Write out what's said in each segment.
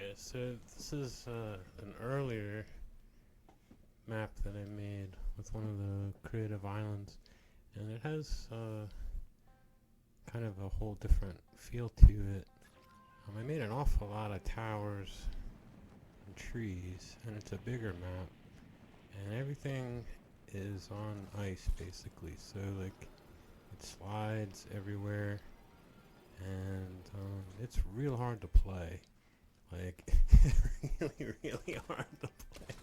Okay, so this is an earlier map that I made with one of the creative islands, and it has kind of a whole different feel to it. I made an awful lot of towers and trees, and it's a bigger map, and everything is on ice basically. So like it slides everywhere, and it's real hard to play. Like really hard to play.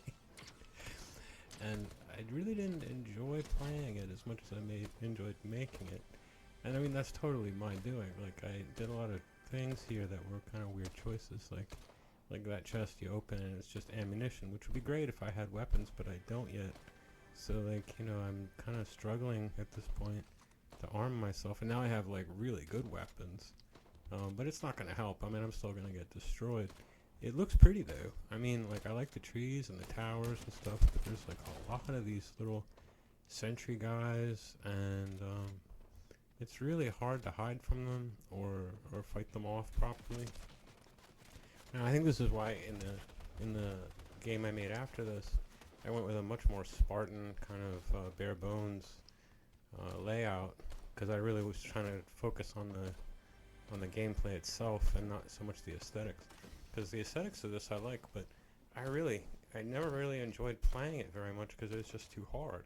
And I really didn't enjoy playing it as much as I enjoyed making it. And I mean that's totally my doing. Like I did a lot of things here that were kind of weird choices. Like that chest you open and it's just ammunition, which would be great if I had weapons, but I don't yet. So like I'm kind of struggling at this point to arm myself, and now I have like really good weapons. But it's not going to help. I mean, I'm still going to get destroyed. It looks pretty though. I mean, like I like the trees and the towers and stuff, but there's like a lot of these little sentry guys, and it's really hard to hide from them or fight them off properly. Now, I think this is why in the game I made after this, I went with a much more Spartan kind of bare bones layout, because I really was trying to focus on the gameplay itself and not so much the aesthetics. Because the aesthetics of this I like, but I never really enjoyed playing it very much because it was just too hard.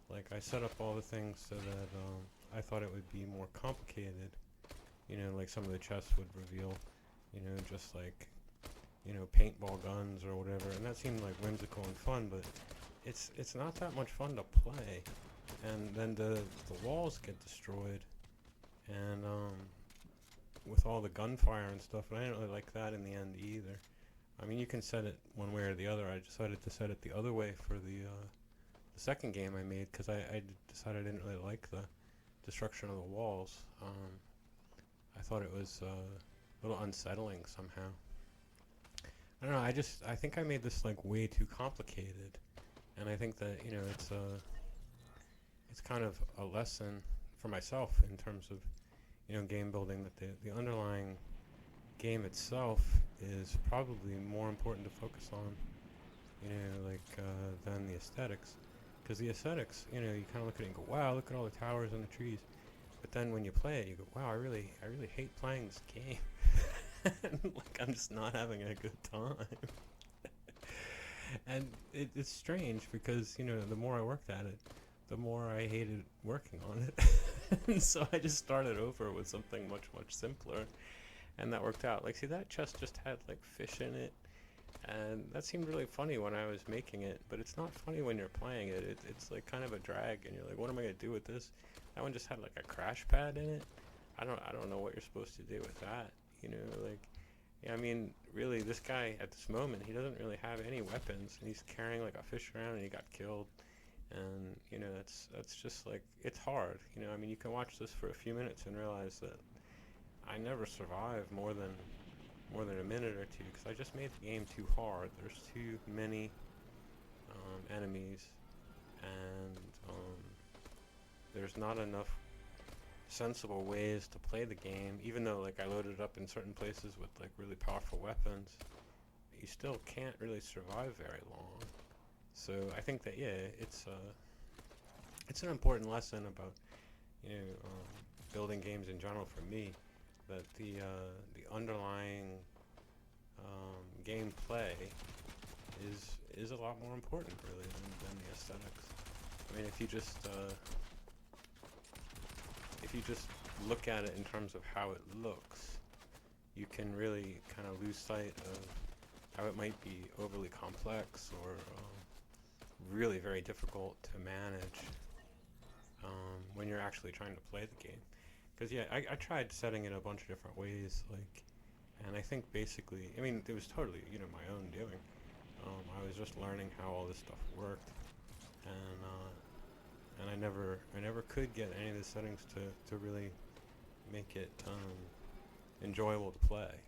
Like I set up all the things so that I thought it would be more complicated. Like some of the chests would reveal, just like, paintball guns or whatever, and that seemed like whimsical and fun, but it's not that much fun to play. And then the walls get destroyed, and with all the gunfire and stuff, and I didn't really like that in the end either. I mean, you can set it one way or the other. I decided to set it the other way for the second game I made, because I decided I didn't really like the destruction of the walls. I thought it was a little unsettling somehow. I don't know. I think I made this like way too complicated, and I think that it's kind of a lesson for myself in terms of game building, that the underlying game itself is probably more important to focus on, than the aesthetics. Because the aesthetics, you kind of look at it and go, wow, look at all the towers and the trees. But then when you play it, you go, wow, I really hate playing this game. Like I'm just not having a good time. And it's strange because, the more I worked at it, the more I hated working on it. And so I just started over with something much, much simpler. And that worked out. Like, see, that chest just had, like, fish in it. And that seemed really funny when I was making it. But it's not funny when you're playing it. It's, like, kind of a drag. And you're like, what am I going to do with this? That one just had, like, a crash pad in it. I don't know what you're supposed to do with that. Yeah, I mean, really, this guy, at this moment, he doesn't really have any weapons. And he's carrying, like, a fish around, and he got killed. And that's just like, it's hard. I mean, you can watch this for a few minutes and realize that I never survive more than a minute or two, because I just made the game too hard. There's too many enemies, and there's not enough sensible ways to play the game. Even though like I loaded it up in certain places with like really powerful weapons, you still can't really survive very long. So I think that it's an important lesson about building games in general for me, that the underlying gameplay is a lot more important really than the aesthetics. I mean, if you just look at it in terms of how it looks, you can really kind of lose sight of how it might be overly complex or really very difficult to manage when you're actually trying to play the game. Because I tried setting it a bunch of different ways, like, and I think basically, I mean, it was totally my own doing. I was just learning how all this stuff worked, and I never could get any of the settings to really make it enjoyable to play.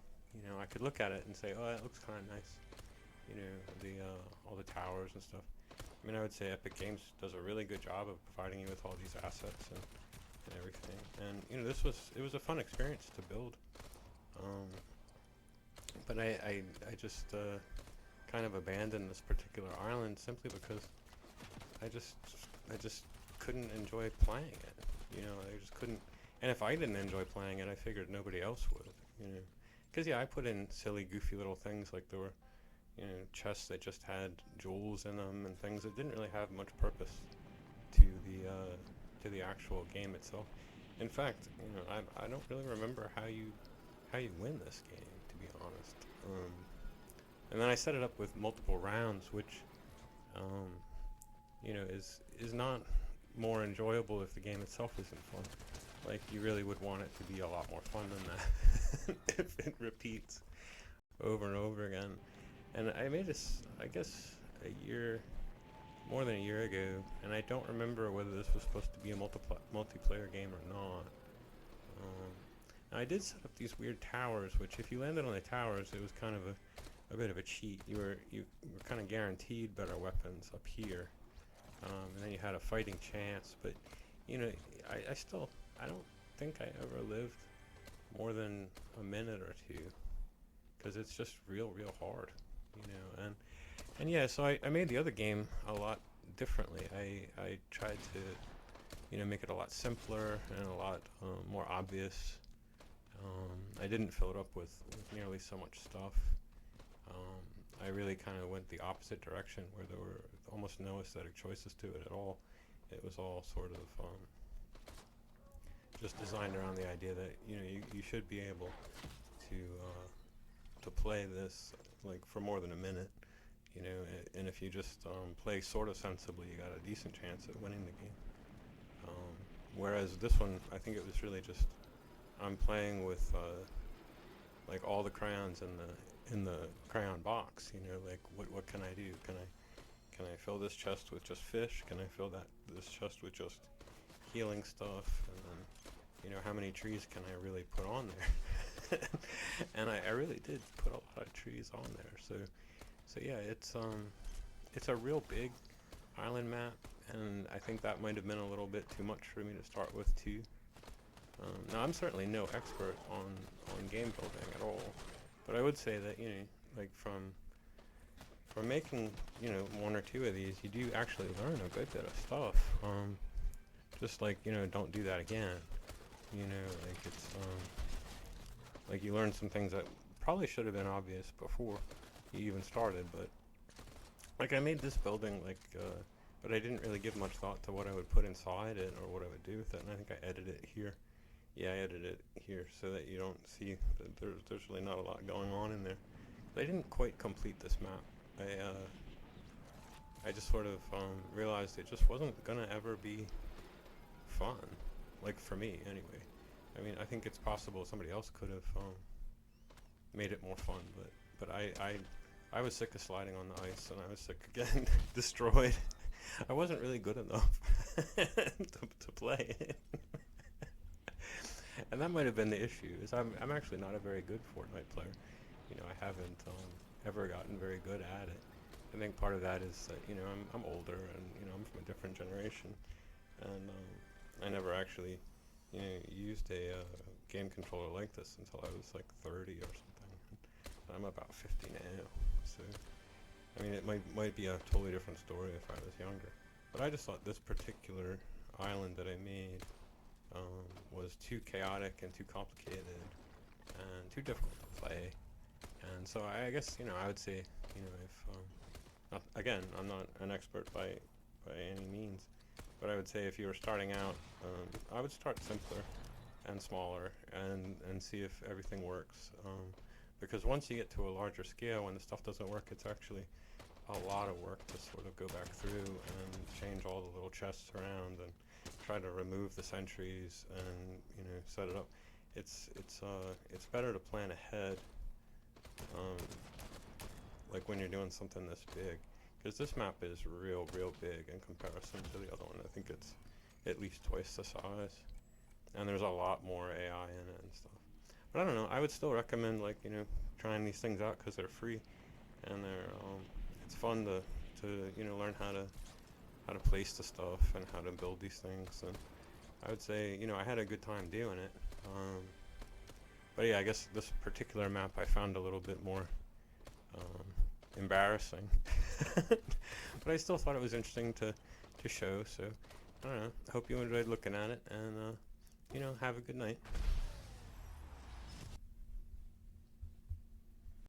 I could look at it and say, oh, that looks kind of nice. The all the towers and stuff. I mean, I would say Epic Games does a really good job of providing you with all these assets and everything. And it was a fun experience to build. but I just kind of abandoned this particular island simply because I just I just couldn't enjoy playing it. You know, I just couldn't. And if I didn't enjoy playing it, I figured nobody else would. You know, because yeah, I put in silly, goofy little things like there were, you know, chests that just had jewels in them and things that didn't really have much purpose to the actual game itself. In fact, you know, I don't really remember how you win this game, to be honest. And then I set it up with multiple rounds, which um, you know is not more enjoyable if the game itself isn't fun. Like you really would want it to be a lot more fun than that if it repeats over and over again. And I made this, I guess, more than a year ago, and I don't remember whether this was supposed to be a multiplayer game or not. And I did set up these weird towers, which if you landed on the towers, it was kind of a bit of a cheat. You were kind of guaranteed better weapons up here, and then you had a fighting chance. But you know, I don't think I ever lived more than a minute or two, because it's just real hard, you know. And yeah, so I made the other game a lot differently. I tried to, you know, make it a lot simpler and a lot more obvious. I didn't fill it up with nearly so much stuff. I really kind of went the opposite direction, where there were almost no aesthetic choices to it at all. It was all sort of just designed around the idea that, you know, you should be able to play this like for more than a minute, you know, and if you just play sort of sensibly, you got a decent chance at winning the game. Whereas this one, I think it was really just I'm playing with like all the crayons in the crayon box. You know, like what can I do? Can I fill this chest with just fish? Can I fill this chest with just healing stuff? And then, you know, how many trees can I really put on there? And I really did put a lot of trees on there. So yeah, it's a real big island map, and I think that might have been a little bit too much for me to start with too. Now I'm certainly no expert on game building at all, but I would say that, you know, like from making, you know, one or two of these, you do actually learn a good bit of stuff. Just like, you know, don't do that again. You know, like it's like you learn some things that probably should have been obvious before you even started. But like I made this building like, but I didn't really give much thought to what I would put inside it or what I would do with it. And I think I edited it here. Yeah, I edited it here so that you don't see that there's really not a lot going on in there. But I didn't quite complete this map. I just sort of realized it just wasn't gonna ever be fun, like for me anyway. I mean, I think it's possible somebody else could have made it more fun, but I was sick of sliding on the ice, and I was sick of getting destroyed. I wasn't really good enough to play it. And that might have been the issue. Is I'm actually not a very good Fortnite player. You know, I haven't ever gotten very good at it. I think part of that is that, you know, I'm older, and, you know, I'm from a different generation, and I never actually, you know, used a game controller like this until I was like 30 or something. And I'm about 50 now, so I mean, it might be a totally different story if I was younger. But I just thought this particular island that I made was too chaotic and too complicated and too difficult to play. And so I guess, you know, I would say, you know, if again, I'm not an expert by any means, but I would say if you were starting out, I would start simpler and smaller and see if everything works. Because once you get to a larger scale, when the stuff doesn't work, it's actually a lot of work to sort of go back through and change all the little chests around and try to remove the sentries and, you know, set it up. It's better to plan ahead, like when you're doing something this big, because this map is real big in comparison to the other one. I think it's at least twice the size, and there's a lot more AI in it and stuff. But I don't know, I would still recommend, like, you know, trying these things out because they're free, and it's fun to you know, learn how to place the stuff and how to build these things. And I would say, you know, I had a good time doing it. But yeah, I guess this particular map I found a little bit more embarrassing. But I still thought it was interesting to show, so I don't know. I hope you enjoyed looking at it, and have a good night.